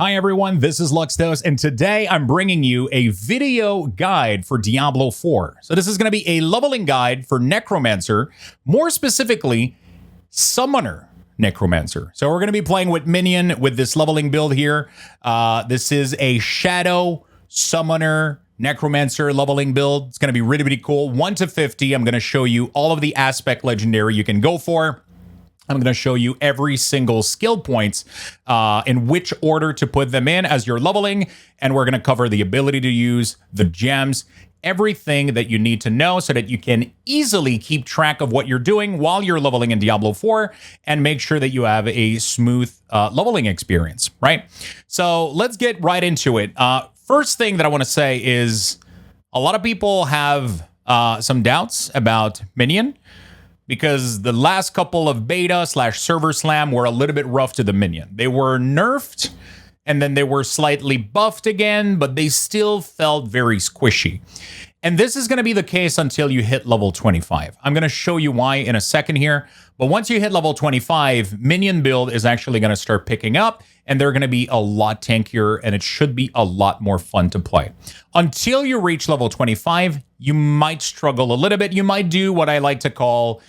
Hi everyone, this is Luxtos, and today I'm bringing you a video guide for Diablo 4. So this is going to be a leveling guide for Necromancer, more specifically, Summoner Necromancer. So we're going to be playing with Minion with this leveling build here. This is a Shadow Summoner Necromancer leveling build. It's going to be really, really cool. 1 to 50, I'm going to show you all of the aspect legendary you can go for. I'm going to show you every single skill points in which order to put them in as you're leveling. And we're going to cover the ability to use, the gems, everything that you need to know so that you can easily keep track of what you're doing while you're leveling in Diablo 4 and make sure that you have a smooth leveling experience, right? So let's get right into it. First thing that I want to say is a lot of people have some doubts about Minion, because the last couple of beta / server slam were a little bit rough to the Minion. They were nerfed, and then they were slightly buffed again, but they still felt very squishy. And this is going to be the case until you hit level 25. I'm going to show you why in a second here. But once you hit level 25, Minion build is actually going to start picking up, and they're going to be a lot tankier, and it should be a lot more fun to play. Until you reach level 25, you might struggle a little bit. You might do what I like to call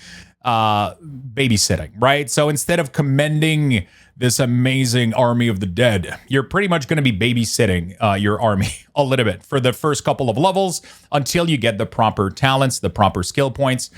babysitting, right? So instead of commending this amazing army of the dead, you're pretty much going to be babysitting your army a little bit for the first couple of levels until you get the proper talents, the proper skill points.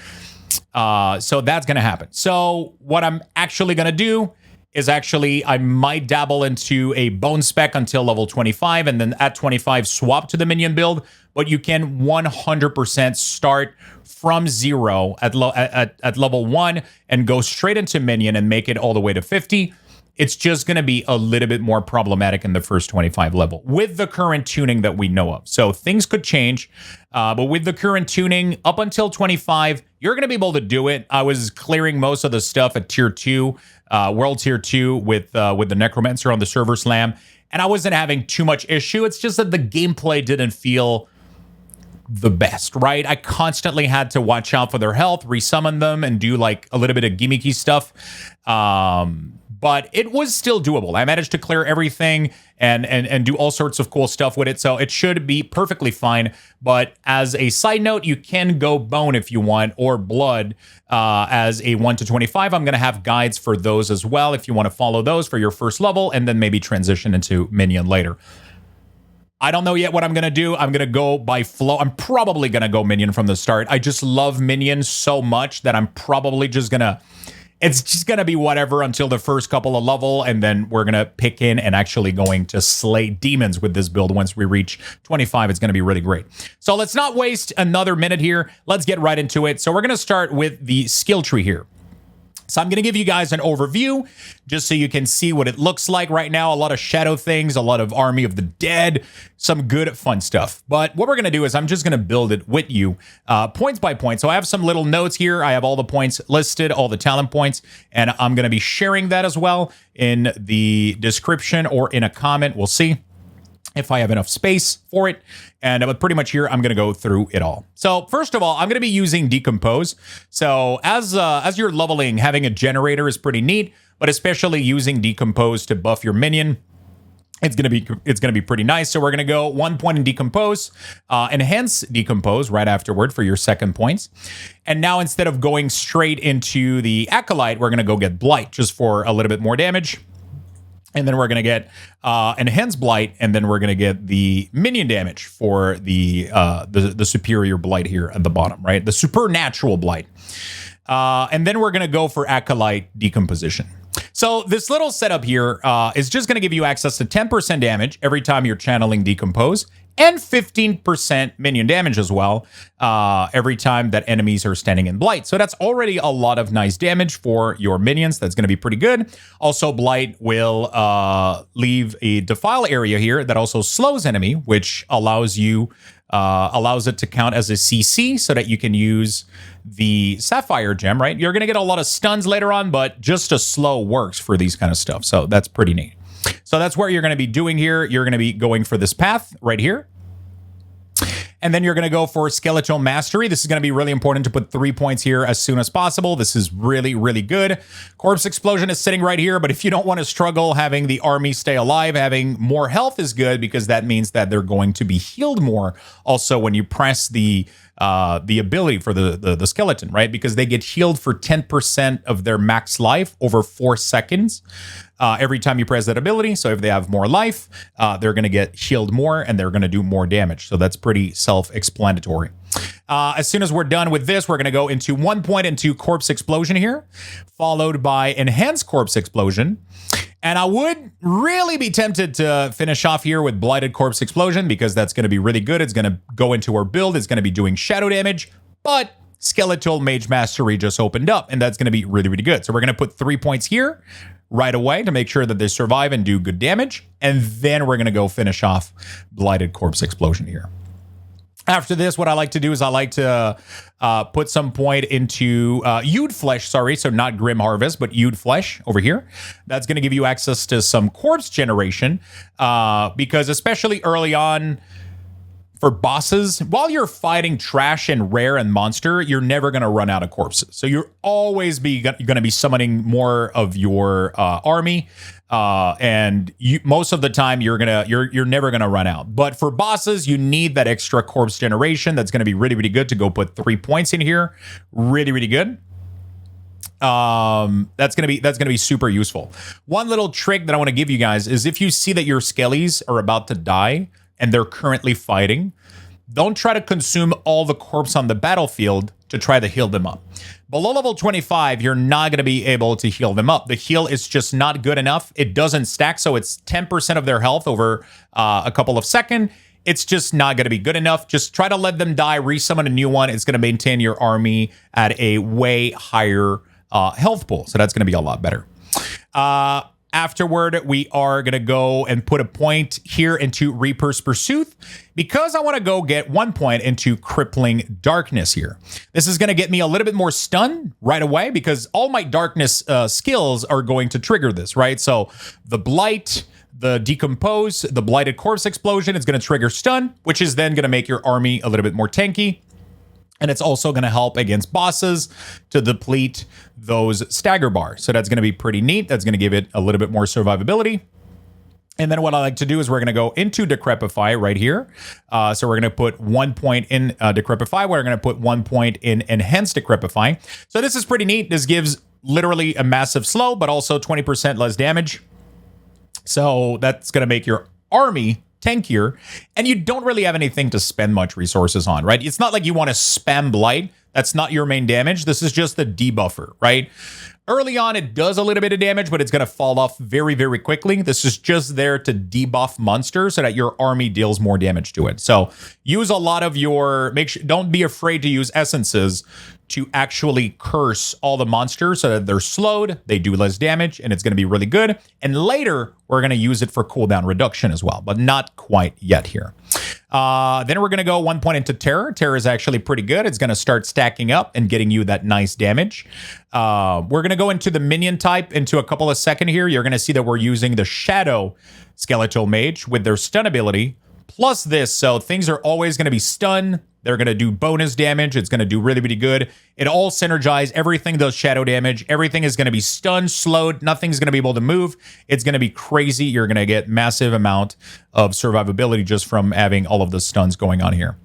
So that's going to happen. So what I'm actually going to do is I might dabble into a bone spec until level 25, and then at 25 swap to the Minion build. But you can 100% start from 0 at level 1 and go straight into Minion and make it all the way to 50. It's just going to be a little bit more problematic in the first 25 level with the current tuning that we know of. So things could change, but with the current tuning up until 25, you're going to be able to do it. I was clearing most of the stuff at tier 2, world tier 2 with the Necromancer on the server slam, and I wasn't having too much issue. It's just that the gameplay didn't feel the best, right? I constantly had to watch out for their health, resummon them, and do like a little bit of gimmicky stuff. But it was still doable. I managed to clear everything and do all sorts of cool stuff with it. So it should be perfectly fine. But as a side note, you can go bone if you want, or blood as a 1 to 25. I'm going to have guides for those as well if you want to follow those for your first level and then maybe transition into Minion later. I don't know yet what I'm going to do. I'm going to go by flow. I'm probably going to go Minion from the start. I just love Minion so much that I'm probably just going to... It's just going to be whatever until the first couple of level, and then we're going to pick in and actually going to slay demons with this build. Once we reach 25, it's going to be really great. So let's not waste another minute here. Let's get right into it. So we're going to start with the skill tree here. So I'm going to give you guys an overview just so you can see what it looks like right now. A lot of shadow things, a lot of army of the dead, some good fun stuff. But what we're going to do is I'm just going to build it with you points by point. So I have some little notes here. I have all the points listed, all the talent points, and I'm going to be sharing that as well in the description or in a comment. We'll see if I have enough space for it. And but pretty much here, I'm going to go through it all. So first of all, I'm going to be using Decompose. So as you're leveling, having a generator is pretty neat, but especially using Decompose to buff your minion, it's going to be pretty nice. So we're going to go 1 point in Decompose, enhance Decompose right afterward for your second points. And now instead of going straight into the Acolyte, we're going to go get Blight just for a little bit more damage. And then we're going to get enhanced Blight, and then we're going to get the minion damage for the superior Blight here at the bottom, right? The supernatural Blight. And then we're going to go for Acolyte Decomposition. So this little setup here is just going to give you access to 10% damage every time you're channeling Decompose, and 15% minion damage as well every time that enemies are standing in Blight. So that's already a lot of nice damage for your minions. That's going to be pretty good. Also, Blight will leave a defile area here that also slows enemy, which allows it to count as a CC so that you can use the Sapphire gem, right? You're going to get a lot of stuns later on, but just a slow works for these kind of stuff. So that's pretty neat. So that's what you're going to be doing here. You're going to be going for this path right here. And then you're going to go for Skeletal Mastery. This is going to be really important to put 3 points here as soon as possible. This is really, really good. Corpse Explosion is sitting right here, but if you don't want to struggle having the army stay alive, having more health is good because that means that they're going to be healed more. Also, when you press the ability for the skeleton, right? Because they get healed for 10% of their max life over 4 seconds every time you press that ability. So if they have more life, they're going to get healed more and they're going to do more damage. So that's pretty self-explanatory. As soon as we're done with this, we're going to go into 1 point into Corpse Explosion here, followed by Enhanced Corpse Explosion. And I would really be tempted to finish off here with Blighted Corpse Explosion because that's going to be really good. It's going to go into our build. It's going to be doing shadow damage, but Skeletal Mage Mastery just opened up, and that's going to be really, really good. So we're going to put 3 points here right away to make sure that they survive and do good damage. And then we're going to go finish off Blighted Corpse Explosion here. After this, what I like to do is I like to put some point into Hewed Flesh, sorry, so not Grim Harvest, but Hewed Flesh over here. That's going to give you access to some corpse generation because especially early on for bosses, while you're fighting trash and rare and monster, you're never going to run out of corpses. So you're always going to be summoning more of your army. And most of the time you're never gonna run out. But for bosses, you need that extra corpse generation. That's gonna be really, really good to go put 3 points in here. Really, really good. That's gonna be super useful. One little trick that I want to give you guys is if you see that your skellies are about to die and they're currently fighting, don't try to consume all the corpse on the battlefield to try to heal them up. Below level 25, you're not going to be able to heal them up. The heal is just not good enough. It doesn't stack, so it's 10% of their health over a couple of seconds. It's just not going to be good enough. Just try to let them die, resummon a new one. It's going to maintain your army at a way higher health pool, so that's going to be a lot better. Afterward, we are going to go and put a point here into Reaper's Pursuit because I want to go get 1 point into Crippling Darkness here. This is going to get me a little bit more stun right away because all my darkness skills are going to trigger this, right? So the Blight, the Decompose, the Blighted Corpse Explosion is going to trigger stun, which is then going to make your army a little bit more tanky. And it's also going to help against bosses to deplete those stagger bars. So that's going to be pretty neat. That's going to give it a little bit more survivability. And then what I like to do is we're going to go into Decrepify right here. So we're going to put 1 point in Decrepify. We're going to put 1 point in Enhanced Decrepify. So this is pretty neat. This gives literally a massive slow, but also 20% less damage. So that's going to make your army tankier, and you don't really have anything to spend much resources on, right? It's not like you want to spam Blight. That's not your main damage. This is just the debuffer, right? Early on, it does a little bit of damage, but it's going to fall off very, very quickly. This is just there to debuff monsters so that your army deals more damage to it. So use a lot of your, don't be afraid to use essences to actually curse all the monsters so that they're slowed, they do less damage, and it's going to be really good. And later, we're going to use it for cooldown reduction as well, but not quite yet here. Then we're going to go 1 point into Terror. Terror is actually pretty good. It's going to start stacking up and getting you that nice damage. We're going to go into the minion type into a couple of seconds here. You're going to see that we're using the Shadow Skeletal Mage with their stun ability, plus this. So things are always going to be stun. They're going to do bonus damage. It's going to do really, really good. It all synergizes. Everything does shadow damage. Everything is going to be stunned, slowed. Nothing's going to be able to move. It's going to be crazy. You're going to get massive amount of survivability just from having all of the stuns going on here.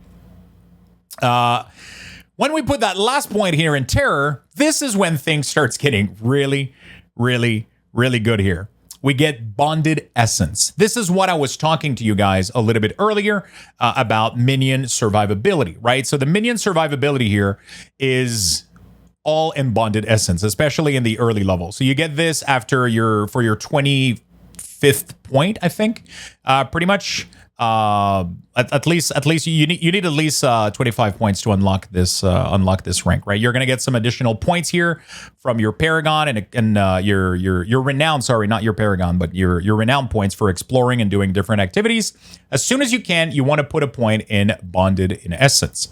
When we put that last point here in Terror, this is when things starts getting really, really, really good here. We get Bonded Essence. This is what I was talking to you guys a little bit earlier about minion survivability, right? So the minion survivability here is all in Bonded Essence, especially in the early level. So you get this after for your 25th point, I think, pretty much. At least you need at least 25 points to unlock this rank, right? You're gonna get some additional points here from your Paragon and your renown. Sorry, not your Paragon, but your renown points for exploring and doing different activities. As soon as you can, you want to put a point in Bonded in Essence.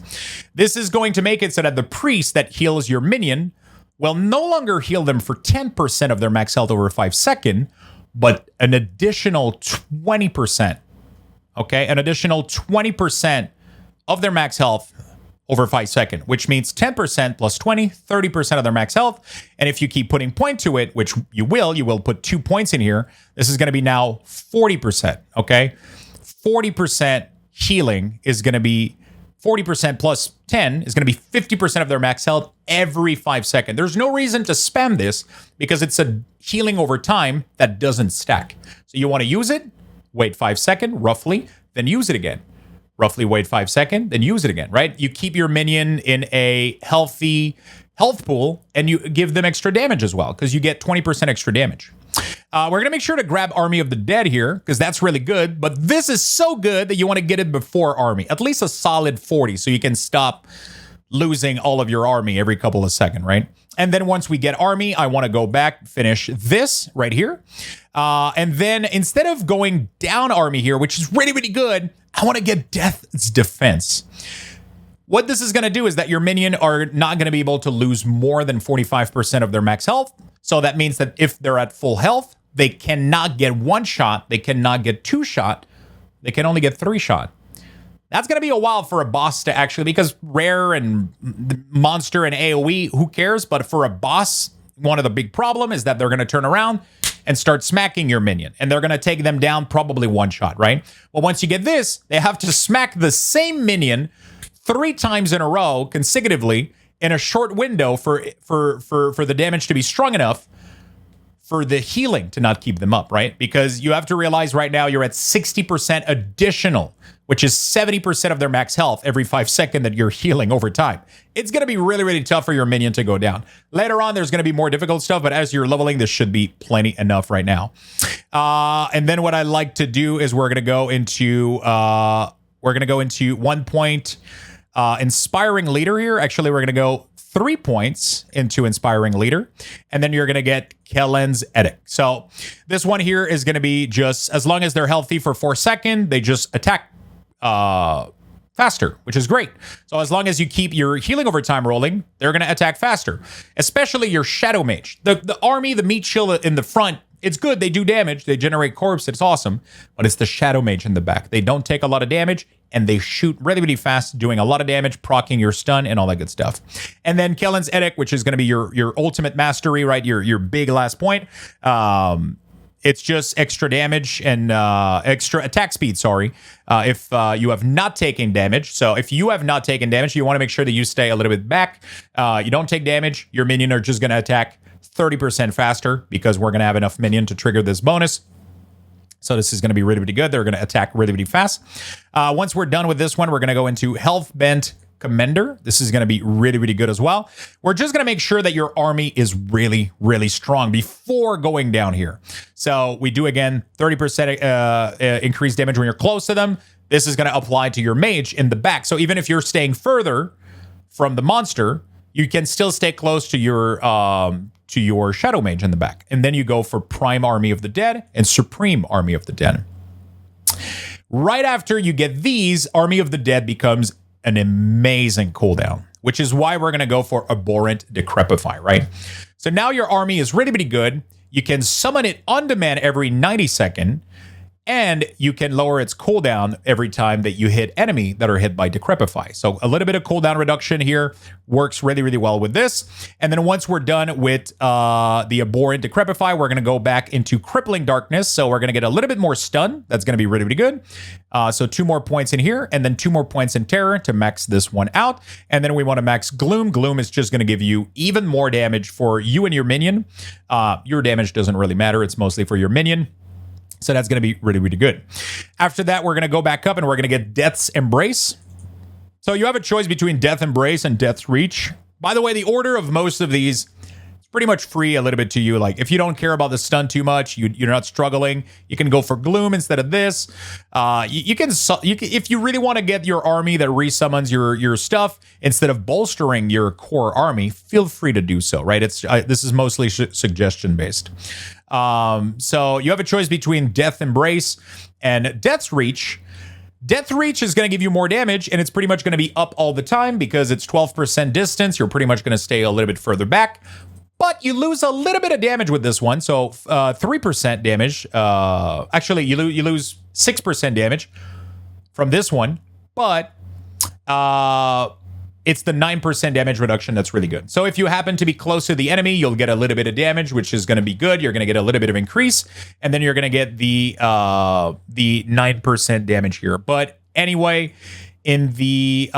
This is going to make it so that the priest that heals your minion will no longer heal them for 10% of their max health over 5 seconds, but an additional 20%. Okay, an additional 20% of their max health over 5 seconds, which means 10% plus 20, 30% of their max health. And if you keep putting point to it, which you will put 2 points in here. This is going to be now 40%, okay? 40% healing is going to be 40% plus 10 is going to be 50% of their max health every 5 seconds. There's no reason to spam this because it's a healing over time that doesn't stack. So you want to use it, wait 5 seconds, roughly, then use it again. Roughly wait 5 seconds, then use it again, right? You keep your minion in a healthy health pool and you give them extra damage as well because you get 20% extra damage. We're going to make sure to grab Army of the Dead here because that's really good. But this is so good that you want to get it before Army. At least a solid 40 so you can stop losing all of your army every couple of seconds, right? And then once we get Army, I want to go back, finish this right here. And then instead of going down Army here, which is really, really good, I want to get Death's Defense. What this is going to do is that your minion are not going to be able to lose more than 45% of their max health. So that means that if they're at full health, they cannot get 1 shot. They cannot get 2 shot. They can only get 3 shot. That's going to be a while for a boss to actually, because rare and monster and AoE, who cares? But for a boss, one of the big problem is that they're going to turn around and start smacking your minion. And they're going to take them down probably 1 shot, right? Well, once you get this, they have to smack the same minion 3 times in a row consecutively in a short window for the damage to be strong enough for the healing to not keep them up, right? Because you have to realize right now you're at 60% additional, which is 70% of their max health every 5 seconds that you're healing over time. It's going to be really, really tough for your minion to go down. Later on, there's going to be more difficult stuff, but as you're leveling, this should be plenty enough right now. And then what I like to do is we're going to go into 1 point Inspiring Leader here. Actually, we're going to go 3 points into Inspiring Leader, and then you're going to get Kellen's Edict. So this one here is going to be just, as long as they're healthy for 4 seconds, they just attack faster, which is great. So as long as you keep your healing over time rolling, they're going to attack faster, especially your Shadow Mage. The army, the meat shield in the front, it's good. They do damage. They generate corpse. It's awesome. But it's the Shadow Mage in the back. They don't take a lot of damage, and they shoot really, really fast, doing a lot of damage, proccing your stun, and all that good stuff. And then Kellen's Edict, which is going to be your ultimate mastery, right? Your big last point. It's just extra damage and extra attack speed, sorry, if you have not taken damage. So if you have not taken damage, you want to make sure that you stay a little bit back. You don't take damage. Your minion are just going to attack 30% faster because we're going to have enough minion to trigger this bonus. So this is going to be really, really good. They're going to attack really, really fast. Once we're done with this one, we're going to go into Health Bent Commender. This is going to be really, really good as well. We're just going to make sure that your army is really, really strong before going down here. So we do, again, 30% increased damage when you're close to them. This is going to apply to your mage in the back. So even if you're staying further from the monster, you can still stay close to your Shadow Mage in the back. And then you go for Prime Army of the Dead and Supreme Army of the Dead. Right after you get these, Army of the Dead becomes an amazing cooldown, which is why we're going to go for Abhorrent Decrepify, right? So now your army is really, really good. You can summon it on demand every 90 seconds, and you can lower its cooldown every time that you hit enemy that are hit by Decrepify. So a little bit of cooldown reduction here works really, really well with this. And then once we're done with the Abhorrent Decrepify, we're going to go back into Crippling Darkness. So we're going to get a little bit more stun. That's going to be really, really good. So 2 more points in here, and then 2 more points in Terror to max this one out. And then we want to max Gloom. Gloom is just going to give you even more damage for you and your minion. Your damage doesn't really matter. It's mostly for your minion. So that's going to be really, really good. After that, we're going to go back up and we're going to get Death's Embrace. So you have a choice between Death Embrace and Death's Reach. By the way, the order of most of these is pretty much free a little bit to you. Like if you don't care about the stun too much, you're not struggling, you can go for Gloom instead of this. You can if you really want to get your army that resummons your stuff instead of bolstering your core army, feel free to do so, right? This is mostly suggestion based. So you have a choice between Death Embrace and Death's Reach. Death Reach is going to give you more damage, and it's pretty much going to be up all the time because it's 12% distance. You're pretty much going to stay a little bit further back, but you lose a little bit of damage with this one. So 3% damage. Actually, you lose 6% damage from this one, but it's the 9% damage reduction that's really good. So if you happen to be close to the enemy, you'll get a little bit of damage, which is going to be good. You're going to get a little bit of increase, and then you're going to get the 9% damage here. But anyway, in the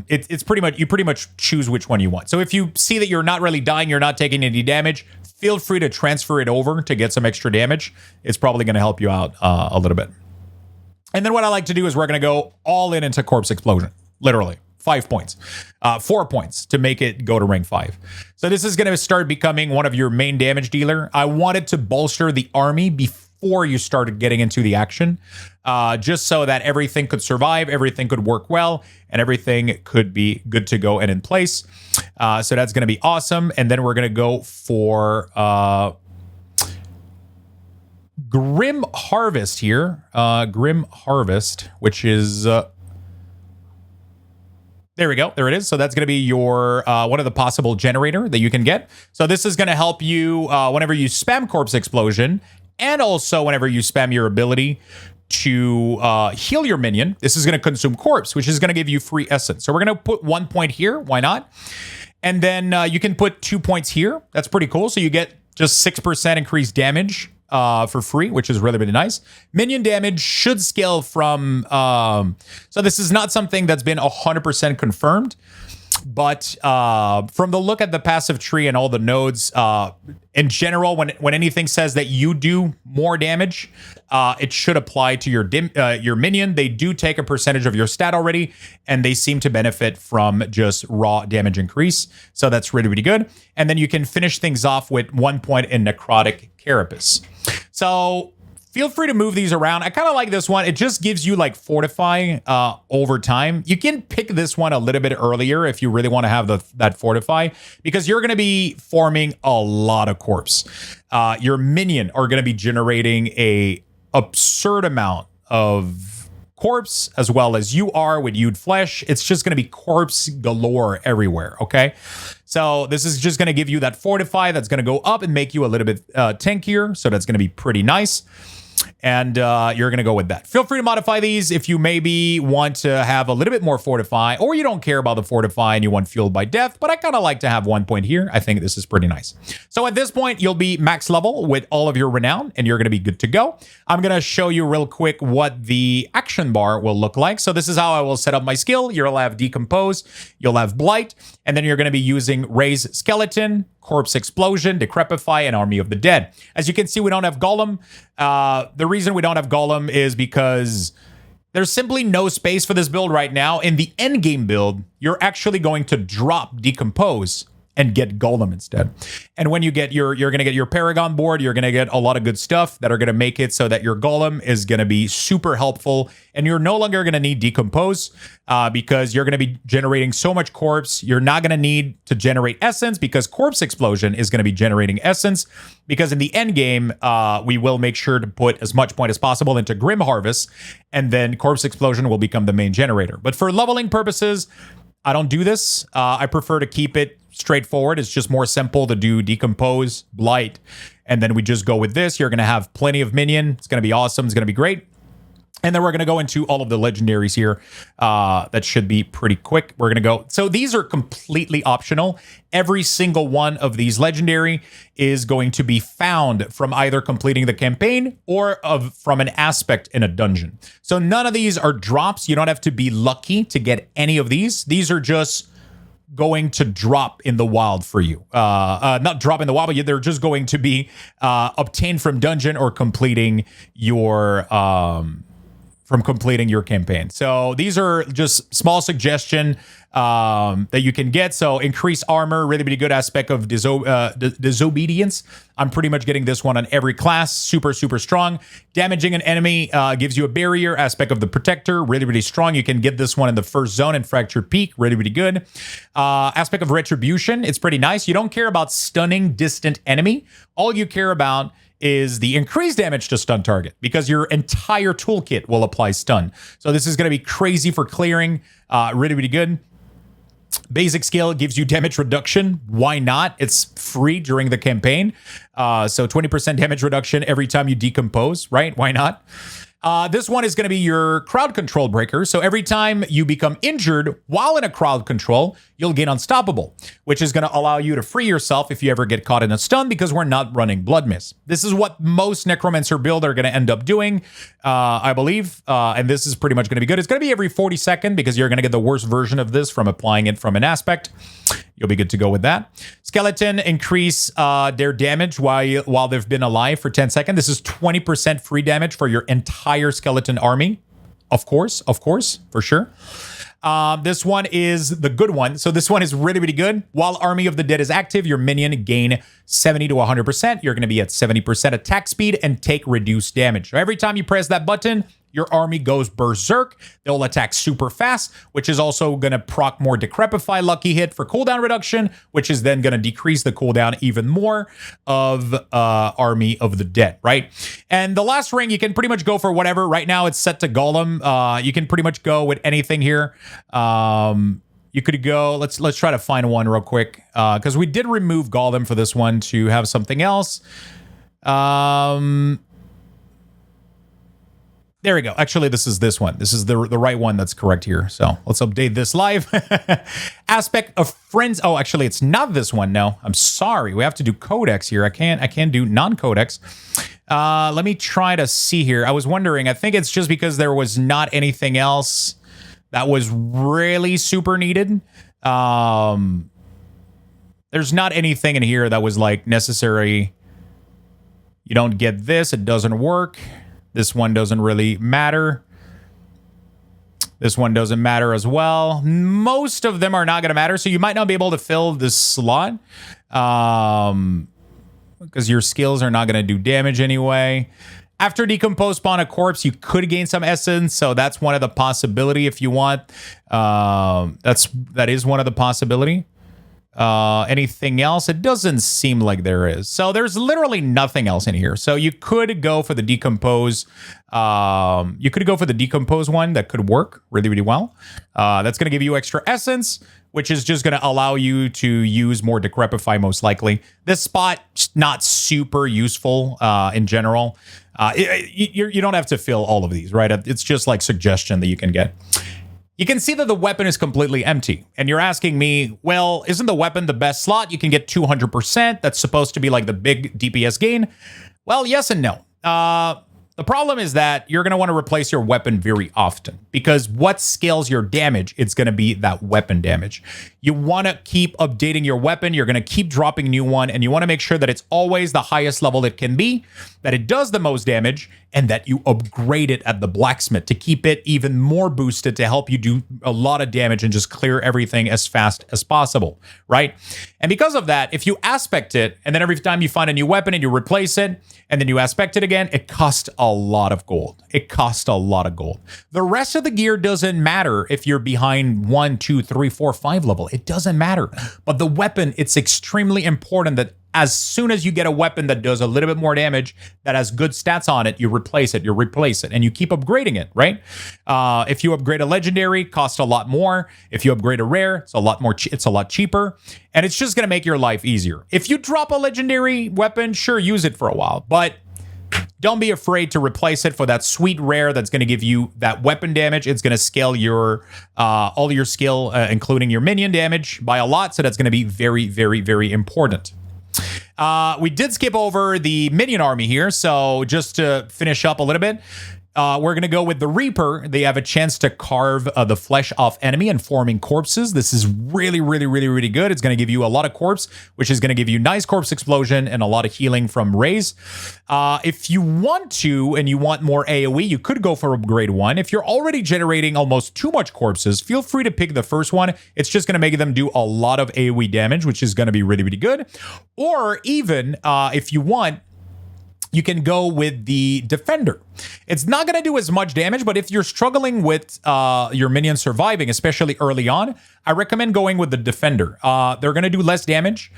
it's pretty much, you pretty much choose which one you want. So if you see that you're not really dying, you're not taking any damage, feel free to transfer it over to get some extra damage. It's probably going to help you out a little bit. And then what I like to do is we're going to go all in into Corpse Explosion, literally. 5 points, 4 points to make it go to rank 5. So this is going to start becoming one of your main damage dealer. I wanted to bolster the army before you started getting into the action, just so that everything could survive, everything could work well, and everything could be good to go and in place. So that's going to be awesome. And then we're going to go for Grim Harvest here. Grim Harvest, which is... there we go. There it is. So that's going to be your one of the possible generator that you can get. So this is going to help you whenever you spam Corpse Explosion, and also whenever you spam your ability to heal your minion. This is going to consume corpse, which is going to give you free essence. So we're going to put 1 point here. Why not? And then you can put 2 points here. That's pretty cool. So you get just 6% increased damage for free, which is really, really nice. Minion damage should scale from... so this is not something that's been 100% confirmed, but from the look at the passive tree and all the nodes, in general, when anything says that you do more damage, it should apply to your minion. They do take a percentage of your stat already, and they seem to benefit from just raw damage increase. So that's really, really good. And then you can finish things off with 1 point in Necrotic Carapace. So feel free to move these around. I kind of like this one. It just gives you like Fortify over time. You can pick this one a little bit earlier if you really want to have that Fortify, because you're going to be forming a lot of corpse. Your minion are going to be generating a absurd amount of corpse, as well as you are with Hewed Flesh. It's just going to be corpse galore everywhere, okay? So this is just going to give you that Fortify that's going to go up and make you a little bit tankier. So that's going to be pretty nice. And you're going to go with that. Feel free to modify these if you maybe want to have a little bit more Fortify, or you don't care about the Fortify and you want Fueled by Death, but I kind of like to have 1 point here. I think this is pretty nice. So at this point, you'll be max level with all of your Renown, and you're going to be good to go. I'm going to show you real quick what the action bar will look like. So this is how I will set up my skill. You'll have Decompose, you'll have Blight, and then you're going to be using Raise Skeleton, Corpse Explosion, Decrepify, and Army of the Dead. As you can see, we don't have Golem. The reason we don't have Golem is because there's simply no space for this build right now. In the endgame build, you're actually going to drop Decompose and get Golem instead. And when you get you're going to get your Paragon board, you're going to get a lot of good stuff that are going to make it so that your Golem is going to be super helpful, and you're no longer going to need Decompose because you're going to be generating so much corpse. You're not going to need to generate essence because Corpse Explosion is going to be generating essence, because in the end game, we will make sure to put as much point as possible into Grim Harvest, and then Corpse Explosion will become the main generator. But for leveling purposes, I don't do this. I prefer to keep it straightforward. It's just more simple to do Decompose, Blight, and then we just go with this. You're going to have plenty of minion. It's going to be awesome. It's going to be great. And then we're going to go into all of the legendaries here. That should be pretty quick. We're going to go. So these are completely optional. Every single one of these legendary is going to be found from either completing the campaign or from an aspect in a dungeon. So none of these are drops. You don't have to be lucky to get any of these. These are just going to drop in the wild for you. Not drop in the wild, but they're just going to be obtained from dungeon or completing your campaign. So these are just small suggestion that you can get. So increase armor, really, really good aspect of disobedience. I'm pretty much getting this one on every class. Super, super strong. Damaging an enemy gives you a barrier. Aspect of the protector, really, really strong. You can get this one in the first zone and Fractured Peak, really, really good. Aspect of retribution, it's pretty nice. You don't care about stunning distant enemy. All you care about is the increased damage to stun target, because your entire toolkit will apply stun. So this is going to be crazy for clearing. Really, really good. Basic skill gives you damage reduction. Why not? It's free during the campaign. So 20% damage reduction every time you decompose, right? Why not? This one is going to be your crowd control breaker. So every time you become injured while in a crowd control, you'll gain unstoppable, which is going to allow you to free yourself if you ever get caught in a stun because we're not running Blood Mist. This is what most Necromancer build are going to end up doing, I believe. And this is pretty much going to be good. It's going to be every 40-second because you're going to get the worst version of this from applying it from an aspect. You'll be good to go with that. Skeleton increase their damage while they've been alive for 10 seconds. This is 20% free damage for your entire skeleton army. Of course, for sure. This one is the good one. So this one is really, really good. While Army of the Dead is active, your minion gain 70 to 100%. You're going to be at 70% attack speed and take reduced damage. So every time you press that button, your army goes berserk. They'll attack super fast, which is also going to proc more Decrepify lucky hit for cooldown reduction, which is then going to decrease the cooldown even more of Army of the Dead, right? And the last ring, you can pretty much go for whatever. Right now, it's set to Golem. You can pretty much go with anything here. You could go, let's try to find one real quick, because we did remove Golem for this one to have something else. There we go. Actually, this is this one. This is the right one that's correct here. So let's update this live. Aspect of Friends. Oh, actually, it's not this one. No, I'm sorry. We have to do Codex here. I can't do non-Codex. Let me try to see here. I was wondering. I think it's just because there was not anything else that was really super needed. There's not anything in here that was like necessary. You don't get this. It doesn't work. This one doesn't really matter. This one doesn't matter as well. Most of them are not going to matter, so you might not be able to fill this slot because your skills are not going to do damage anyway. After Decompose spawn a corpse, you could gain some essence, so that's one of the possibility if you want. That is one of the possibility. Anything else? It doesn't seem like there is. So there's literally nothing else in here. So you could go for the Decompose. You could go for the Decompose one. That could work really, really well. That's going to give you extra essence, which is just going to allow you to use more Decrepify most likely. This spot, not super useful in general. You don't have to fill all of these, right? It's just like suggestion that you can get. You can see that the weapon is completely empty. And you're asking me, well, isn't the weapon the best slot? You can get 200%. That's supposed to be like the big DPS gain. Well, yes and no. The problem is that you're going to want to replace your weapon very often because what scales your damage, it's going to be that weapon damage. You want to keep updating your weapon. You're going to keep dropping new one, and you want to make sure that it's always the highest level it can be, that it does the most damage, and that you upgrade it at the blacksmith to keep it even more boosted to help you do a lot of damage and just clear everything as fast as possible, right? And because of that, if you aspect it, and then every time you find a new weapon and you replace it, and then you aspect it again, it costs a lot of gold. It costs a lot of gold. The rest of the gear doesn't matter if you're behind 1, 2, 3, 4, 5 level. It doesn't matter. But the weapon, it's extremely important that as soon as you get a weapon that does a little bit more damage, that has good stats on it, you replace it, and you keep upgrading it, right? If you upgrade a legendary, it costs a lot more. If you upgrade a rare, it's a lot more. It's a lot cheaper, and it's just gonna make your life easier. If you drop a legendary weapon, sure, use it for a while, but don't be afraid to replace it for that sweet rare that's going to give you that weapon damage. It's going to scale your all your skill, including your minion damage, by a lot. So that's going to be very, very, very important. We did skip over the minion army here. So just to finish up a little bit, we're going to go with the Reaper. They have a chance to carve the flesh off enemy and forming corpses. This is really, really, really, really good. It's going to give you a lot of corpse, which is going to give you nice corpse explosion and a lot of healing from raise. If you want to, and you want more AoE, you could go for upgrade 1. If you're already generating almost too much corpses, feel free to pick the first one. It's just going to make them do a lot of AoE damage, which is going to be really, really good. Or even if you want, you can go with the Defender. It's not going to do as much damage, but if you're struggling with your minions surviving, especially early on, I recommend going with the Defender. They're going to do less damage,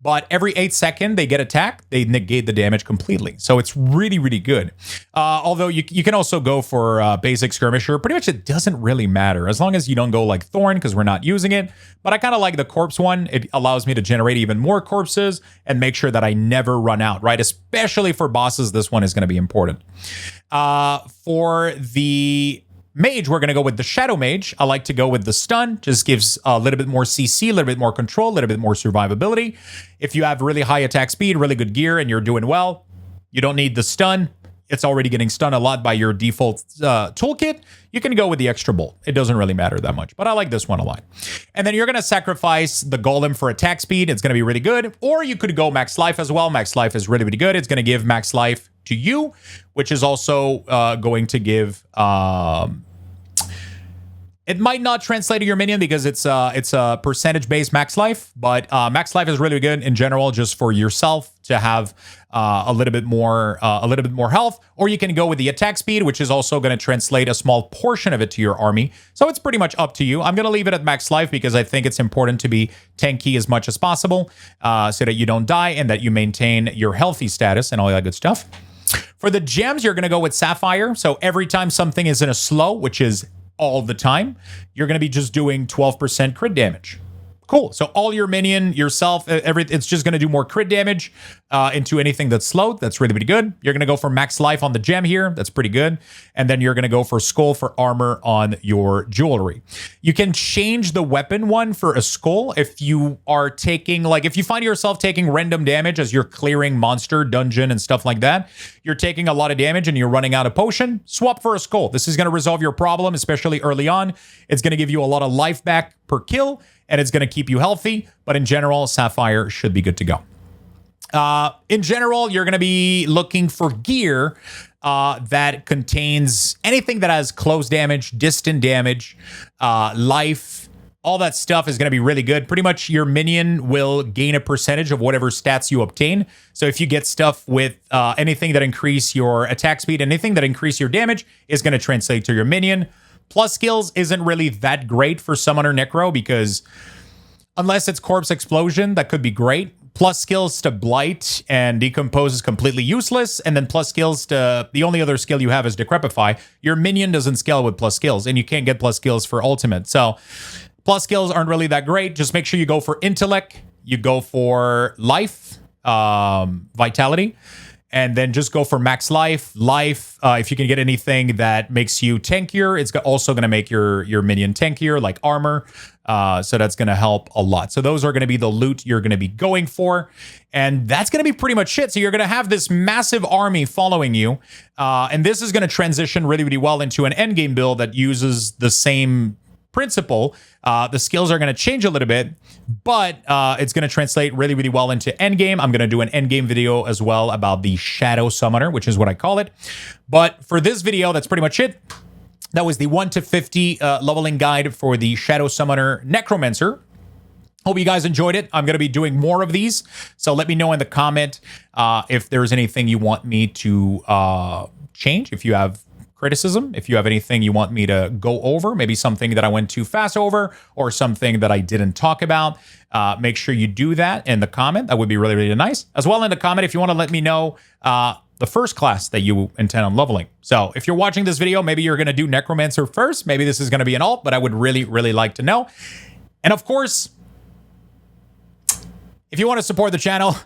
but every 8 seconds they get attacked, they negate the damage completely. So it's really, really good. Although you can also go for basic skirmisher. Pretty much it doesn't really matter as long as you don't go like Thorn, because we're not using it. But I kind of like the corpse one. It allows me to generate even more corpses and make sure that I never run out, right? Especially for bosses, this one is going to be important. For the Mage, we're going to go with the Shadow Mage. I like to go with the stun. Just gives a little bit more CC, a little bit more control, a little bit more survivability. If you have really high attack speed, really good gear, and you're doing well, you don't need the stun. It's already getting stunned a lot by your default toolkit. You can go with the extra bolt. It doesn't really matter that much, but I like this one a lot. And then you're going to sacrifice the Golem for attack speed. It's going to be really good. Or you could go max life as well. Max life is really, really good. It's going to give max life to you, which is also going to give... It might not translate to your minion because it's a percentage-based max life, but max life is really good in general, just for yourself to have a little bit more health. Or you can go with the attack speed, which is also going to translate a small portion of it to your army. So it's pretty much up to you. I'm going to leave it at max life because I think it's important to be tanky as much as possible, so that you don't die and that you maintain your healthy status and all that good stuff. For the gems, you're going to go with Sapphire. So every time something is in a slow, which is all the time, you're going to be just doing 12% crit damage. Cool. So all your minion, yourself, it's just going to do more crit damage into anything that's slowed. That's really, really good. You're going to go for max life on the gem here. That's pretty good. And then you're going to go for skull for armor on your jewelry. You can change the weapon one for a skull if you are taking, like, if you find yourself taking random damage as you're clearing monster, dungeon, and stuff like that. You're taking a lot of damage and you're running out of potion. Swap for a skull. This is going to resolve your problem, especially early on. It's going to give you a lot of life back per kill, and it's going to keep you healthy. But in general, Sapphire should be good to go. In general, you're going to be looking for gear that contains anything that has close damage, distant damage, life. All that stuff is going to be really good. Pretty much your minion will gain a percentage of whatever stats you obtain. So if you get stuff with anything that increase your attack speed, anything that increase your damage is going to translate to your minion. Plus skills isn't really that great for Summoner Necro because unless it's Corpse Explosion, that could be great. Plus skills to Blight and Decompose is completely useless. And then plus skills to... the only other skill you have is Decrepify. Your minion doesn't scale with plus skills, and you can't get plus skills for Ultimate. So plus skills aren't really that great. Just make sure you go for Intellect. You go for Life, Vitality. And then just go for max life. If you can get anything that makes you tankier, it's also going to make your minion tankier, like armor. So that's going to help a lot. So those are going to be the loot you're going to be going for. And that's going to be pretty much it. So you're going to have this massive army following you. And this is going to transition really, really well into an endgame build that uses the same principle. The skills are going to change a little bit, but it's going to translate really, really well into endgame. I'm going to do an endgame video as well about the Shadow Summoner, which is what I call it. But for this video, that's pretty much it. That was the 1 to 50 leveling guide for the Shadow Summoner Necromancer. Hope you guys enjoyed it. I'm going to be doing more of these. So let me know in the comment if there's anything you want me to change. If you have criticism, if you have anything you want me to go over, maybe something that I went too fast over or something that I didn't talk about, make sure you do that in the comment. That would be really, really nice. As well in the comment, if you want to let me know the first class that you intend on leveling. So if you're watching this video, maybe you're going to do Necromancer first. Maybe this is going to be an alt, but I would really, really like to know. And of course, if you want to support the channel,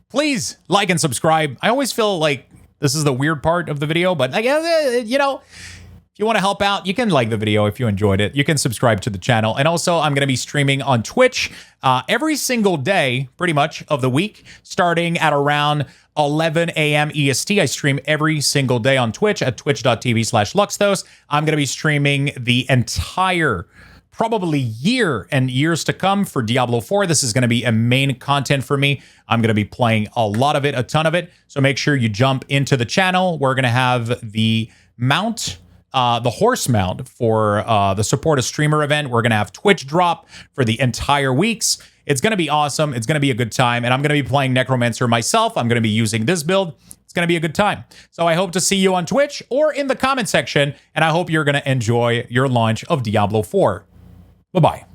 please like and subscribe. I always feel like this is the weird part of the video, but I guess, you know, if you want to help out, you can like the video if you enjoyed it. You can subscribe to the channel. And also, I'm going to be streaming on Twitch every single day, pretty much, of the week, starting at around 11 a.m. EST. I stream every single day on Twitch at twitch.tv/Luxthos. I'm going to be streaming the entire probably year and years to come for Diablo 4. This is going to be a main content for me. I'm going to be playing a lot of it, a ton of it. So make sure you jump into the channel. We're going to have the mount, the horse mount for the Support a Streamer event. We're going to have Twitch drop for the entire weeks. It's going to be awesome. It's going to be a good time. And I'm going to be playing Necromancer myself. I'm going to be using this build. It's going to be a good time. So I hope to see you on Twitch or in the comment section. And I hope you're going to enjoy your launch of Diablo 4. Bye-bye.